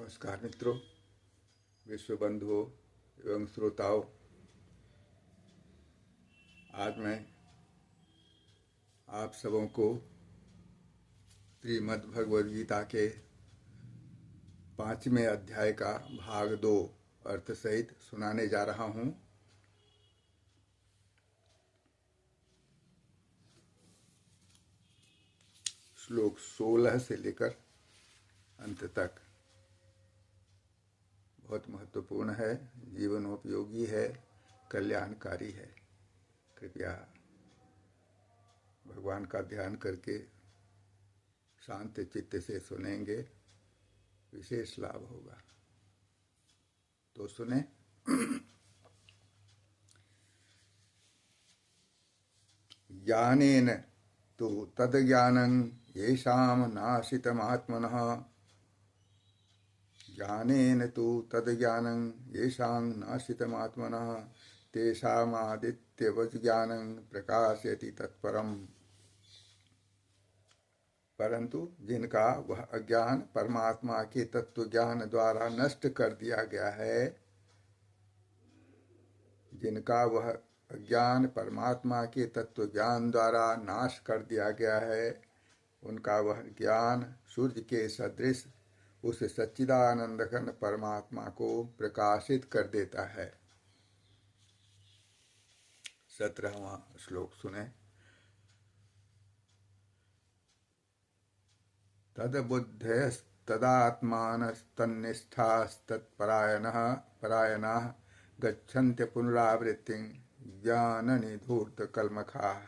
नमस्कार मित्रों, विश्व बंधुओं एवं श्रोताओं। आज मैं आप सबों को श्रीमद् भगवद गीता के 5वें अध्याय का भाग 2 अर्थ सहित सुनाने जा रहा हूँ। श्लोक 16 से लेकर अंत तक बहुत महत्वपूर्ण है, जीवनोपयोगी है, कल्याणकारी है। कृपया भगवान का ध्यान करके शांत चित्त से सुनेंगे, विशेष लाभ होगा। तो सुने। ज्ञानेन तो तद्ज्ञानं येषां नाशितमात्मनः। ज्ञानेन तो तद्ज्ञानं येषां नाशितमात्मनः तेषामादित्यवत् ज्ञानं प्रकाशयति तत्परम्। परंतु जिनका वह अज्ञान परमात्मा के तत्व ज्ञान द्वारा नष्ट कर दिया गया है, जिनका वह अज्ञान परमात्मा के तत्व ज्ञान द्वारा नाश कर दिया गया है, उनका वह ज्ञान सूर्य के सदृश उस सच्चिदानंद घन परमात्मा को प्रकाशित कर देता है। 17वां श्लोक सुने। तद्बुद्धयस्तदात्मानस्तन्निष्ठास्तत्परायणाः गच्छन्त्य पुनरावृत्तिं ज्ञाननिधूर्तकल्मषाः।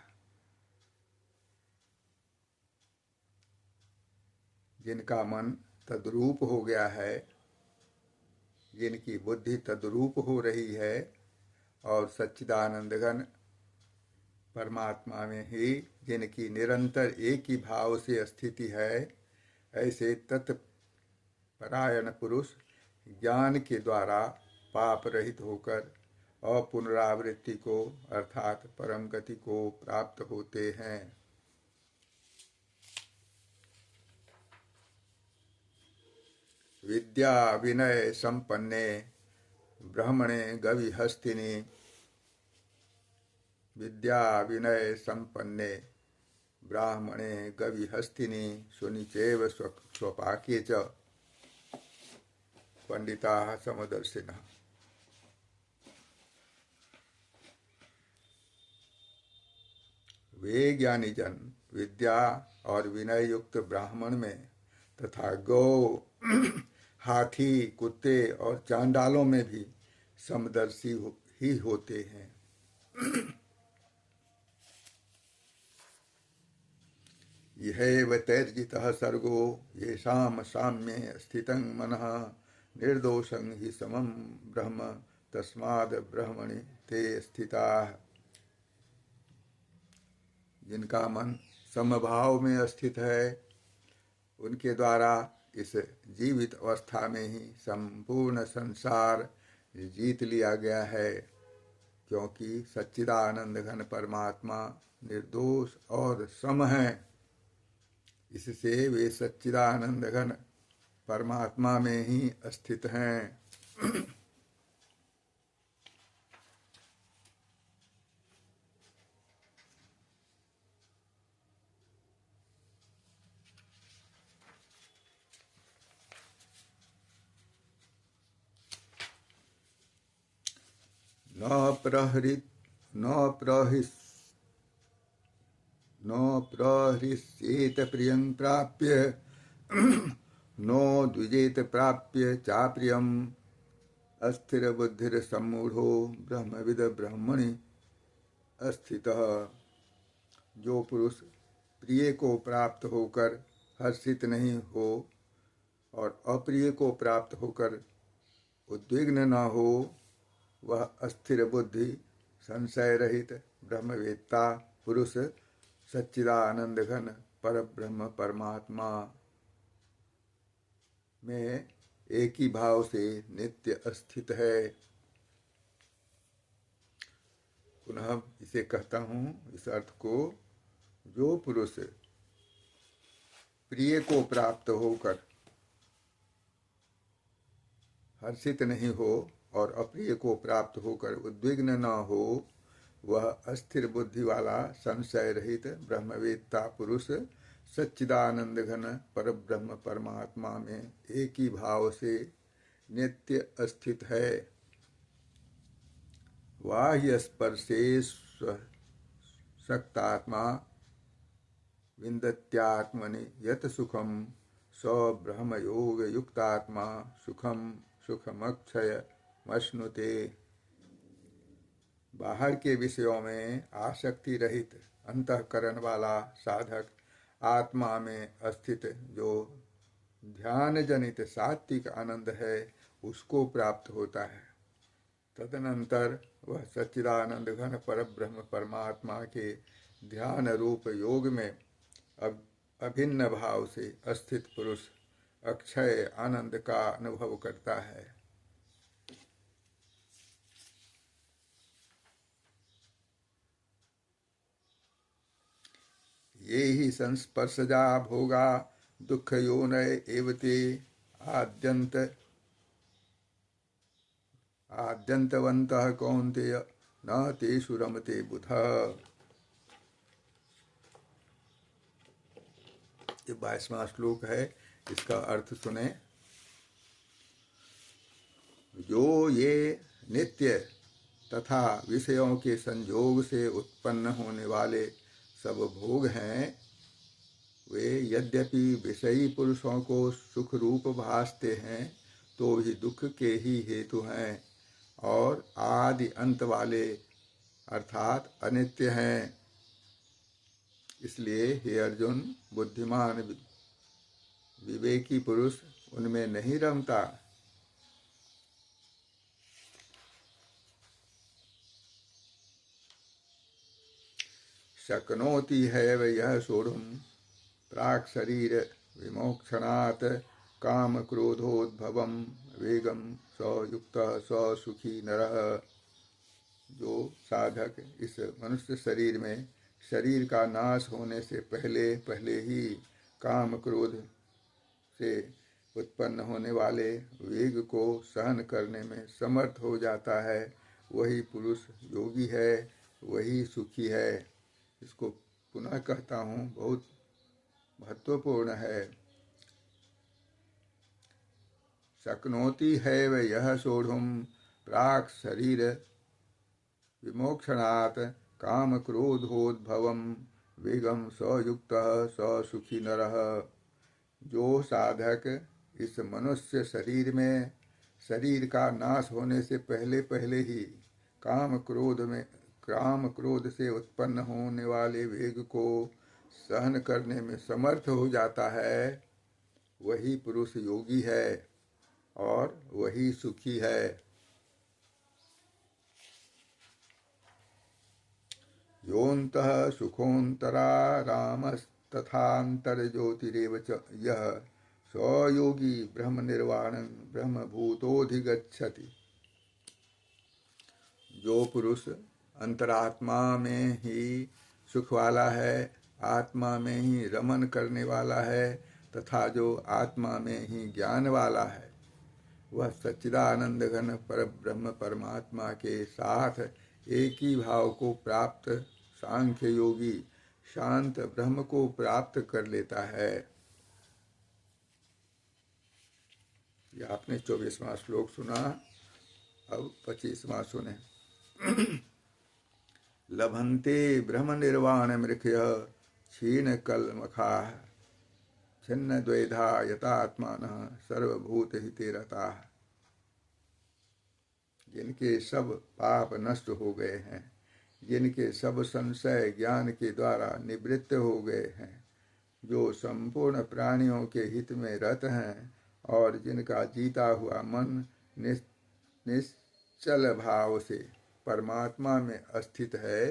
जिनका मन तद्रूप हो गया है, जिनकी बुद्धि तद्रूप हो रही है और सच्चिदानंद घन परमात्मा में ही जिनकी निरंतर एक ही भाव से स्थिति है, ऐसे तत्परायण पुरुष ज्ञान के द्वारा पाप रहित होकर अपुनरावृत्ति को अर्थात परम गति को प्राप्त होते हैं। विद्या विनय संपन्ने ब्रह्मणे गविहस्तिनि। विद्या विनय संपन्ने ब्राह्मणे गविहस्तिनि सुनिचैव स्वपाके च पंडिताः समदर्शिनः। वे ज्ञानी जन विद्या और विनय युक्त ब्राह्मण में तथा गौ हाथी कुत्ते और चांडालों में भी समदर्शी ही होते हैं। यहैव तैर्जितः सर्गो येषां साम्ये स्थितं मनः निर्दोषं हि समं ब्रह्म तस्माद् ब्रह्मणि ते स्थिताः। जिनका मन समभाव में स्थित है, उनके द्वारा इस जीवित अवस्था में ही संपूर्ण संसार जीत लिया गया है, क्योंकि सच्चिदानंद घन परमात्मा निर्दोष और सम है। इससे वे सच्चिदानंद घन परमात्मा में ही स्थित हैं। न प्रहृष्येत प्रियं प्राप्य नो द्विजेत प्राप्य चाप्रियम्। अस्थिर बुद्धिर सम्मूढ़ो ब्रह्मविद ब्रह्मणि स्थितः। जो पुरुष प्रिय को प्राप्त होकर हर्षित नहीं हो और अप्रिय को प्राप्त होकर उद्विग्न न हो, वह अस्थिर बुद्धि संशय रहित ब्रह्मवेत्ता पुरुष सच्चिदानंद घन परब्रह्म परमात्मा में एक ही भाव से नित्य स्थित है। पुनः इसे कहता हूँ, इस अर्थ को, जो पुरुष प्रिय को प्राप्त होकर हर्षित नहीं हो और अप्रिय को प्राप्त होकर उद्विग्न न हो, वह अस्थिर बुद्धि वाला संशय रहित ब्रह्मवेत्ता पुरुष सच्चिदानंद घन पर ब्रह्म परमात्मा में एक ही भाव से नित्य स्थित है। बाह्य स्पर्शे सक्तात्मा विन्दत्यात्मनि यत सुखम स ब्रह्मयोग युक्तात्मा सुखम सुखमक्षय मश्नुते। बाहर के विषयों में आसक्ति रहित अंतःकरण वाला साधक आत्मा में स्थित जो ध्यान जनित सात्विक आनंद है उसको प्राप्त होता है। तदनंतर वह सच्चिदानंद घन पर ब्रह्म परमात्मा के ध्यान रूप योग में अभिन्न भाव से स्थित पुरुष अक्षय आनंद का अनुभव करता है। ये ही संस्पर्शजा भोगा दुख योनय एवते आद्यंतवन्तः कौन्तेय न तेषु रमते बुधः। ये 22वां श्लोक है, इसका अर्थ सुने। जो ये नित्य तथा विषयों के संयोग से उत्पन्न होने वाले सब भोग हैं, वे यद्यपि विषयी पुरुषों को सुख रूप भासते हैं तो भी दुख के ही हेतु हैं और आदि अंत वाले अर्थात अनित्य हैं। इसलिए हे अर्जुन, बुद्धिमान विवेकी पुरुष उनमें नहीं रमता। शक्नोति हैव यः सोढुं प्राक् शरीर विमोक्षणात् काम क्रोधोद्भवं वेगं स युक्तः स सुखी नरः। जो साधक इस मनुष्य शरीर में शरीर का नाश होने से पहले पहले ही काम क्रोध से उत्पन्न होने वाले वेग को सहन करने में समर्थ हो जाता है, वही पुरुष योगी है, वही सुखी है। इसको पुनः कहता हूँ, बहुत महत्वपूर्ण है। शक्नोति हैव यः सोढुं प्राक् शरीर विमोक्षणात् काम क्रोधोद्भवं वेगं स युक्तः स सुखी नरः। जो साधक इस मनुष्य शरीर में शरीर का नाश होने से पहले पहले ही काम क्रोध से उत्पन्न होने वाले वेग को सहन करने में समर्थ हो जाता है, वही पुरुष योगी है और वही सुखी है। योऽन्तः सुखोऽन्तरा रामस्तथान्तर ज्योतिरेव च यः स योगी ब्रह्मनिर्वाणं ब्रह्मभूतोऽधिगच्छति। जो पुरुष अंतरात्मा में ही सुख वाला है, आत्मा में ही रमन करने वाला है तथा जो आत्मा में ही ज्ञान वाला है, वह सच्चिदानंद घन पर ब्रह्म परमात्मा के साथ एक ही भाव को प्राप्त सांख्य योगी शांत ब्रह्म को प्राप्त कर लेता है। यह आपने 24वां श्लोक सुना, अब 25वां सुने। लभन्ते ब्रह्म निर्वाण मृखयः क्षीण कल्मषाः छिन्न द्वैधा यतात्मानः सर्वभूत हिते रताः। जिनके सब पाप नष्ट हो गए हैं, जिनके सब संशय ज्ञान के द्वारा निवृत्त हो गए हैं, जो संपूर्ण प्राणियों के हित में रत हैं और जिनका जीता हुआ मन निश्चल भाव से परमात्मा में स्थित है,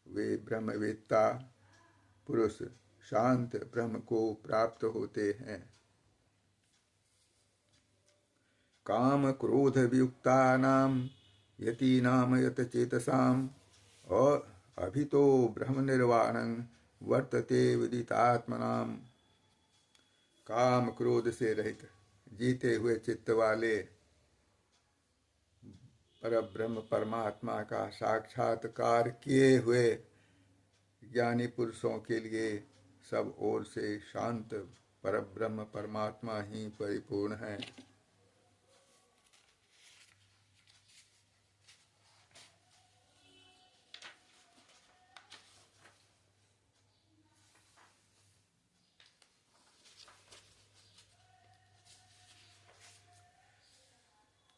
वे ब्रह्मवेत्ता पुरुष शांत ब्रह्म को प्राप्त होते हैं। काम क्रोध वियुक्तानां यतीनां यत चेतसाम् अभितो ब्रह्म निर्वाणं वर्तते विदितात्मनाम्। काम क्रोध से रहित जीते हुए चित्त वाले परब्रह्म परमात्मा का साक्षात्कार किए हुए ज्ञानी पुरुषों के लिए सब ओर से शांत परब्रह्म परमात्मा ही परिपूर्ण है।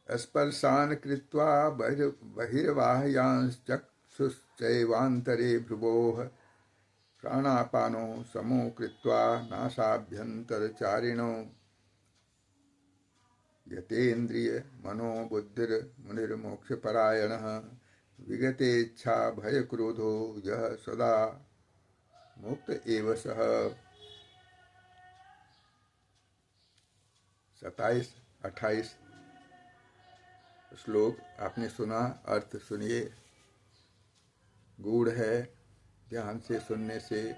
स्पर्शान् कृत्वा बहिर्बाह्यांश्चक्षुश्चैवान्तरे भ्रुवोः प्राणापानो समो कृत्वा नासाभ्यन्तरचारिणो यतेन्द्रिय मनोबुद्धिर्मुनिर्मोक्षपरायणः विगतेच्छा भयक्रोधो यः सदा मुक्त एव सः। 27-28 श्लोक आपने सुना, अर्थ सुनिए। गूढ़ है, ध्यान से सुनने से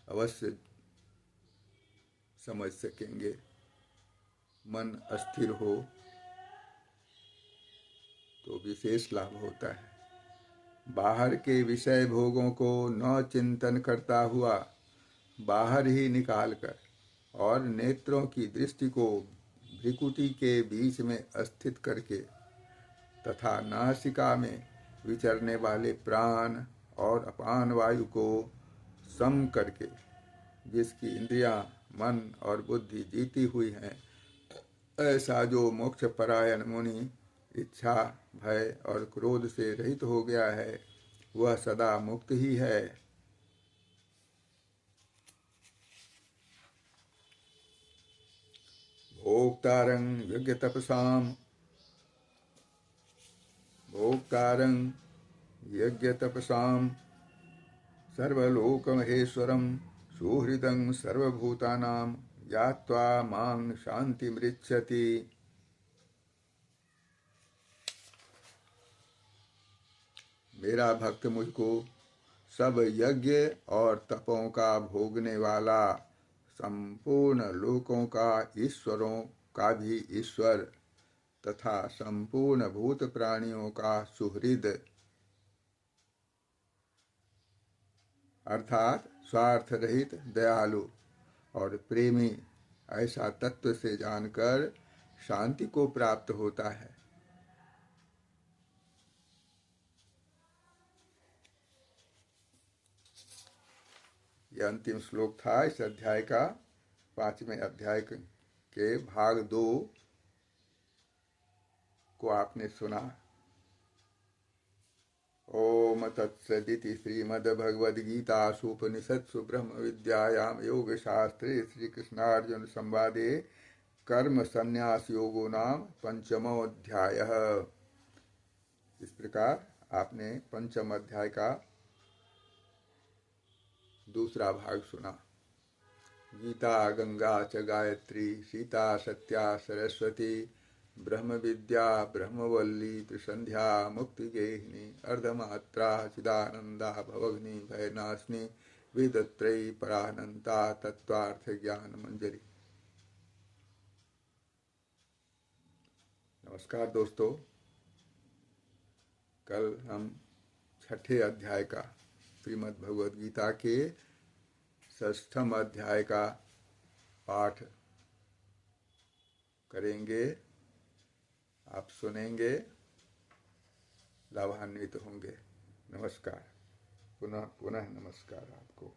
अवश्य समझ सकेंगे। मन अस्थिर हो तो विशेष लाभ होता है। बाहर के विषय भोगों को न चिंतन करता हुआ बाहर ही निकालकर और नेत्रों की दृष्टि को भ्रिकुटी के बीच में स्थित करके तथा नासिका में विचरने वाले प्राण और अपान वायु को सम करके जिसकी इंद्रियां, मन और बुद्धि जीती हुई हैं, ऐसा जो मोक्ष परायण मुनि इच्छा, भय और क्रोध से रहित हो गया है, वह सदा मुक्त ही है। भोक्तारं यज्ञतपसां सर्वलोकमहेश्वरं सुहृदं सर्वभूतानां यात्वा मां शान्तिमृच्छति। मेरा भक्त मुझको सब यज्ञ और तपों का भोगने वाला, संपूर्ण लोकों का ईश्वरों का भी ईश्वर तथा संपूर्ण भूत प्राणियों का सुहृद अर्थात स्वार्थ रहित दयालु और प्रेमी ऐसा तत्व से जानकर शांति को प्राप्त होता है। यह अंतिम श्लोक था इस अध्याय का। 5वें अध्याय के भाग 2 को आपने सुना। ओम तत्सदिति श्रीमद्भगवद्गीतासूपनिषत्सु ब्रह्म विद्यायां योगशास्त्रे श्रीकृष्णार्जुन संवादे कर्म संन्यास योगो नाम 5मो अध्यायः। इस प्रकार आपने 5म अध्याय का दूसरा भाग सुना। गीता गंगा च गायत्री सीता सत्या सरस्वती ब्रह्म विद्या ब्रह्मवल्ली त्रिसंध्या मुक्ति गेहिनी अर्धमात्रा चिदानंदा भवग्नि भयनाशिनी वेदत्रयी परानंता तत्वार्थ ज्ञान मंजरी। नमस्कार दोस्तों, कल हम 6ठे अध्याय का श्रीमद् भगवद गीता के 6ठम अध्याय का पाठ करेंगे। आप सुनेंगे, लाभान्वित होंगे। नमस्कार, पुनः पुनः नमस्कार आपको।